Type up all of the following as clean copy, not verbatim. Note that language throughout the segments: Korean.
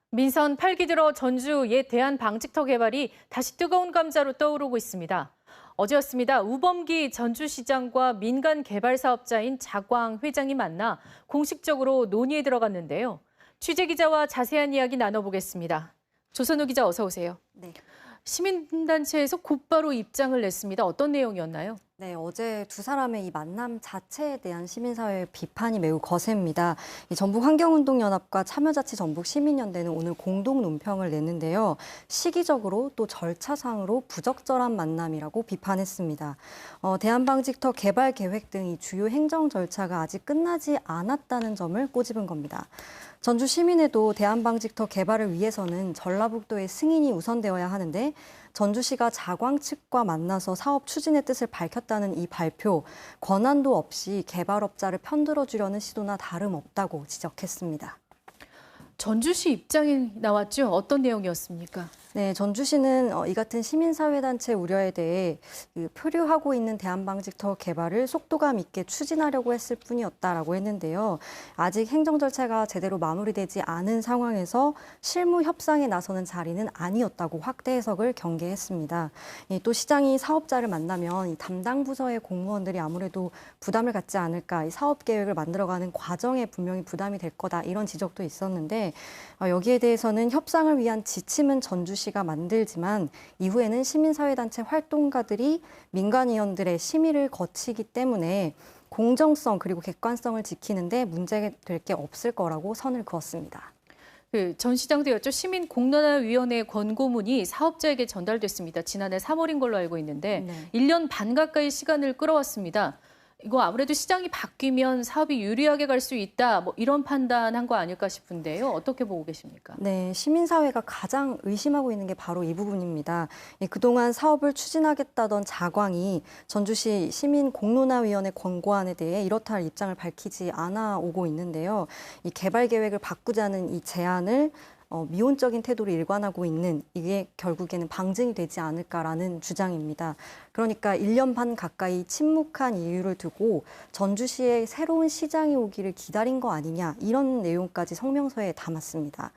민선 8기 들어 전주 옛 대한방직터 개발이 다시 뜨거운 감자로 떠오르고 있습니다. 어제였습니다. 우범기 전주시장과 민간 개발 사업자인 자광 회장이 만나 공식적으로 논의에 들어갔는데요. 취재 기자와 자세한 이야기 나눠보겠습니다. 조선우 기자 어서 오세요. 네. 시민단체에서 곧바로 입장을 냈습니다. 어떤 내용이었나요? 네, 어제 두 사람의 이 만남 자체에 대한 시민사회의 비판이 매우 거셉니다. 이 전북환경운동연합과 참여자치전북시민연대는 오늘 공동 논평을 냈는데요. 시기적으로 또 절차상으로 부적절한 만남이라고 비판했습니다. 대한방직터 개발 계획 등이 주요 행정 절차가 아직 끝나지 않았다는 점을 꼬집은 겁니다. 전주 시민회도 대한방직터 개발을 위해서는 전라북도의 승인이 우선되어야 하는데 전주시가 자광 측과 만나서 사업 추진의 뜻을 밝혔다는 이 발표, 권한도 없이 개발업자를 편들어주려는 시도나 다름없다고 지적했습니다. 전주시 입장이 나왔죠? 어떤 내용이었습니까? 네, 전주시는 이 같은 시민사회단체 우려에 대해 표류하고 있는 대한방직터 개발을 속도감 있게 추진하려고 했을 뿐이었다라고 했는데요. 아직 행정 절차가 제대로 마무리되지 않은 상황에서 실무 협상에 나서는 자리는 아니었다고 확대 해석을 경계했습니다. 또 시장이 사업자를 만나면 이 담당 부서의 공무원들이 아무래도 부담을 갖지 않을까, 이 사업 계획을 만들어가는 과정에 분명히 부담이 될 거다 이런 지적도 있었는데 여기에 대해서는 협상을 위한 지침은 전주시가 만들지만 이후에는 시민사회단체 활동가들이 민간위원들의 심의를 거치기 때문에 공정성 그리고 객관성을 지키는데 문제될 게 없을 거라고 선을 그었습니다. 전 시장도였죠. 시민공론화위원회 권고문이 사업자에게 전달됐습니다. 지난해 3월인 걸로 알고 있는데 네. 1년 반 가까이 시간을 끌어왔습니다. 이거 아무래도 시장이 바뀌면 사업이 유리하게 갈 수 있다, 이런 판단한 거 아닐까 싶은데요. 어떻게 보고 계십니까? 네, 시민사회가 가장 의심하고 있는 게 바로 이 부분입니다. 그동안 사업을 추진하겠다던 자광이 전주시 시민공론화위원회 권고안에 대해 이렇다 할 입장을 밝히지 않아 오고 있는데요. 이 개발 계획을 바꾸자는 이 제안을 미온적인 태도로 일관하고 있는 이게 결국에는 방증이 되지 않을까라는 주장입니다. 그러니까 1년 반 가까이 침묵한 이유를 두고 전주시의 새로운 시장이 오기를 기다린 거 아니냐 이런 내용까지 성명서에 담았습니다.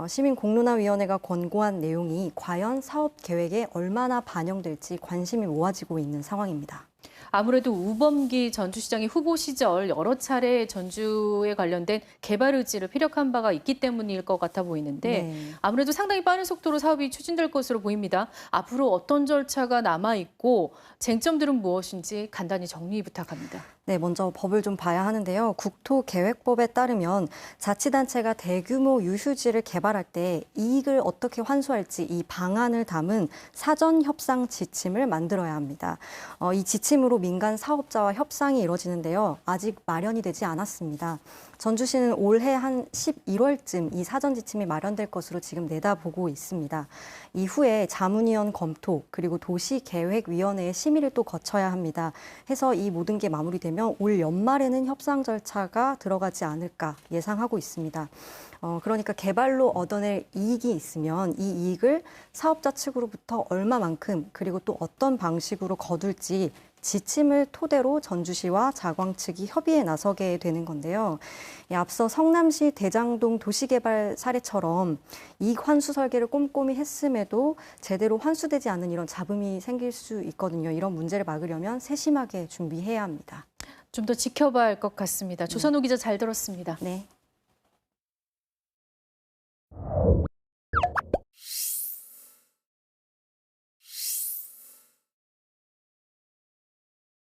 시민공론화위원회가 권고한 내용이 과연 사업 계획에 얼마나 반영될지 관심이 모아지고 있는 상황입니다. 아무래도 우범기 전주시장이 후보 시절 여러 차례 전주에 관련된 개발 의지를 피력한 바가 있기 때문일 것 같아 보이는데 네. 아무래도 상당히 빠른 속도로 사업이 추진될 것으로 보입니다. 앞으로 어떤 절차가 남아있고 쟁점들은 무엇인지 간단히 정리 부탁합니다. 네, 먼저 법을 좀 봐야 하는데요. 국토계획법에 따르면 자치단체가 대규모 유휴지를 개발할 때 이익을 어떻게 환수할지 이 방안을 담은 사전 협상 지침을 만들어야 합니다. 이 지침으로 민간 사업자와 협상이 이뤄지는데요. 아직 마련이 되지 않았습니다. 전주시는 올해 한 11월쯤 이 사전 지침이 마련될 것으로 지금 내다보고 있습니다. 이후에 자문위원 검토 그리고 도시계획위원회의 심의를 또 거쳐야 합니다. 해서 이 모든 게 마무리되면 올 연말에는 협상 절차가 들어가지 않을까 예상하고 있습니다. 그러니까 개발로 얻어낼 이익이 있으면 이 이익을 사업자 측으로부터 얼마만큼 그리고 또 어떤 방식으로 거둘지 지침을 토대로 전주시와 자광 측이 협의에 나서게 되는 건데요. 앞서 성남시 대장동 도시개발 사례처럼 이익 환수 설계를 꼼꼼히 했음에도 제대로 환수되지 않는 이런 잡음이 생길 수 있거든요. 이런 문제를 막으려면 세심하게 준비해야 합니다. 좀 더 지켜봐야 할 것 같습니다. 조선우 기자 잘 들었습니다. 네.